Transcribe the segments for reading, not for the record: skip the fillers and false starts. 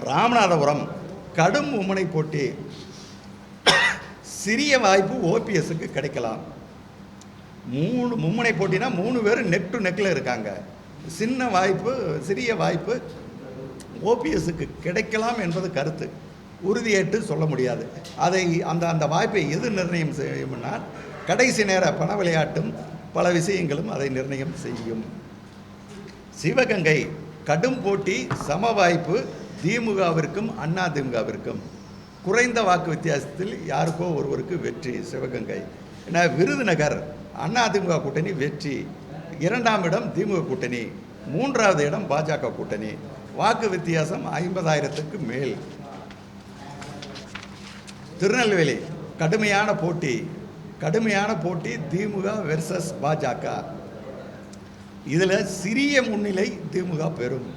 ராமநாதபுரம் கடும் மும்முனை போட்டி, சிறிய வாய்ப்பு ஓபிஎஸ்க்கு கிடைக்கலாம். மும்முனை போட்டினா 3 பேர் நெக் டு நெக்கில் இருக்காங்க. சிறிய வாய்ப்பு ஓபிஎஸ்க்கு கிடைக்கலாம் என்பது கருத்து. உறுதியேற்று சொல்ல முடியாது. அதை அந்த வாய்ப்பை எது நிர்ணயம் செய்யும்னா கடைசி நேர பண விளையாட்டும் பல விஷயங்களும் அதை நிர்ணயம் செய்யும். சிவகங்கை கடும் போட்டி, சம வாய்ப்பு திமுகவிற்கும் அதிமுகவிற்கும். குறைந்த வாக்கு வித்தியாசத்தில் யாருக்கோ ஒருவருக்கு வெற்றி சிவகங்கை. ஏன்னா விருதுநகர் அதிமுக கூட்டணி வெற்றி, 2ஆம் இடம் திமுக கூட்டணி, 3வது இடம் பாஜக கூட்டணி. வாக்கு வித்தியாசம் 50,000க்கு மேல். திருநெல்வேலி கடுமையான போட்டி திமுக வெர்சஸ் பாஜக. இதில் சிறிய முன்னிலை திமுக பெறும்.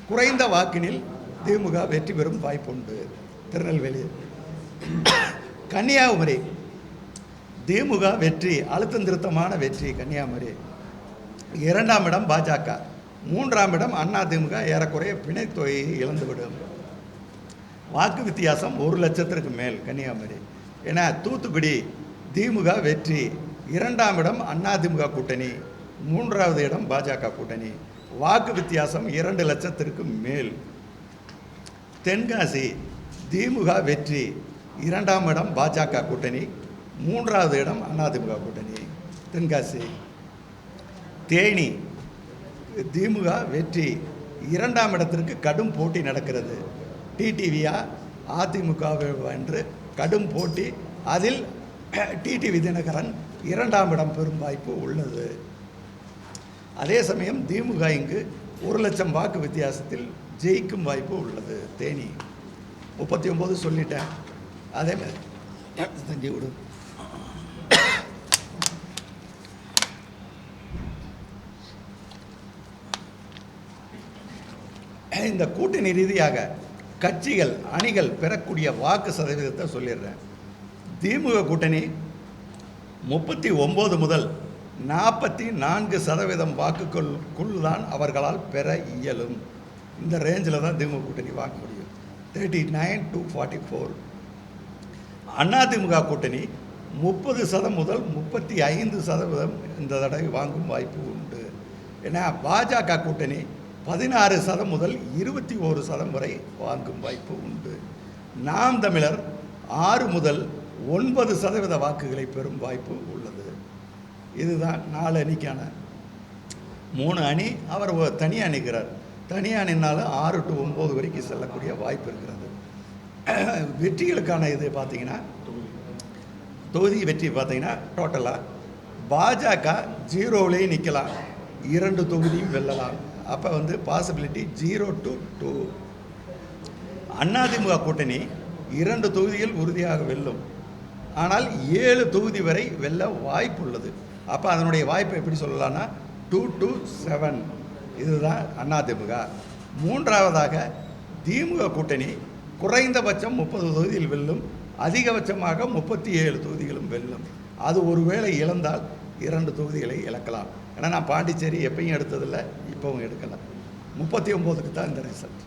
குறைந்த வாக்கினில் திமுக வெற்றி பெறும் வாய்ப்புண்டு. திருநெல்வேலி. கன்னியாகுமரி திமுக வெற்றி, அழுத்தம் திருத்தமான வெற்றி. கன்னியாகுமரி 2ஆம் இடம் பாஜக, 3ஆம் இடம் அதிமுக ஏறக்குறைய பிணைத்தொகையை இழந்துவிடும். வாக்கு வித்தியாசம் 1 லட்சத்திற்கு மேல் கன்னியாகுமரி. ஏன்னா தூத்துக்குடி திமுக வெற்றி, 2ஆம் இடம் அதிமுக கூட்டணி, 3வது இடம் பாஜக கூட்டணி. வாக்கு வித்தியாசம் 2 லட்சத்திற்கு மேல். தென்காசி திமுக வெற்றி, 2ஆம் இடம் பாஜக கூட்டணி, 3வது இடம் அதிமுக கூட்டணி. தென்காசி. தேனி திமுக வெற்றி, 2ஆம் இடத்திற்கு கடும் போட்டி நடக்கிறது. டிடிவியா அதிமுக என்று கடும் போட்டி. அதில் டிடிவி தினகரன் 2ஆம் இடம் பெறும் வாய்ப்பு உள்ளது. அதே சமயம் திமுக இங்கு 1 லட்சம் வாக்கு வித்தியாசத்தில் ஜெயிக்கும் வாய்ப்பு உள்ளது. தேனி 39 சொல்லிட்டேன். அதே மாதிரி செஞ்சு விடு. இந்த கூட்டணி ரீதியாக கட்சிகள் அணிகள் பெறக்கூடிய வாக்கு சதவீதத்தை சொல்லிடுறேன். திமுக கூட்டணி 39 முதல் 44% வாக்குக்குள் தான் அவர்களால் பெற இயலும். இந்த ரேஞ்சில் தான் திமுக கூட்டணி வாங்க முடியும். 39 to 44. அதிமுக கூட்டணி 30% முதல் 35% இந்த தடவை வாங்கும் வாய்ப்பு உண்டு. ஏன்னா பாஜக கூட்டணி 16% முதல் 21% வரை வாங்கும் வாய்ப்பு உண்டு. நாம் தமிழர் 6 முதல் 9% வாக்குகளை பெறும் வாய்ப்பு உள்ளது. இதுதான் 4 அணிக்கான. 3 அணி அவர் தனியாக நிற்கிறார். தனியாக நின்னாலும் 6 to 9 வரைக்கும் செல்லக்கூடிய வாய்ப்பு இருக்கிறது. வெற்றிகளுக்கான இது பார்த்தீங்கன்னா, தொகுதி வெற்றி பார்த்தீங்கன்னா டோட்டலாக பாஜக 0விலேயே நிற்கலாம், 2 தொகுதியும் வெல்லலாம். அப்போ பாசிபிலிட்டி 0 to 2. அதிமுக கூட்டணி 2 தொகுதிகள் உறுதியாக வெல்லும். ஆனால் 7 தொகுதி வரை வெல்ல வாய்ப்பு உள்ளது. அப்போ அதனுடைய வாய்ப்பை எப்படி சொல்லலாம்னா 2 to 7. இதுதான் அதிமுக. 3வதாக திமுக கூட்டணி குறைந்தபட்சம் 30 தொகுதியில் வெல்லும், அதிகபட்சமாக 37 தொகுதிகளும் வெல்லும். அது ஒருவேளை இழந்தால் 2 தொகுதிகளை இழக்கலாம். ஏன்னா நான் பாண்டிச்சேரி எப்பயும் எடுத்ததில்லை, இப்போவும் எடுக்கலாம். 39க்கு தான் இந்த ரிசல்ட்.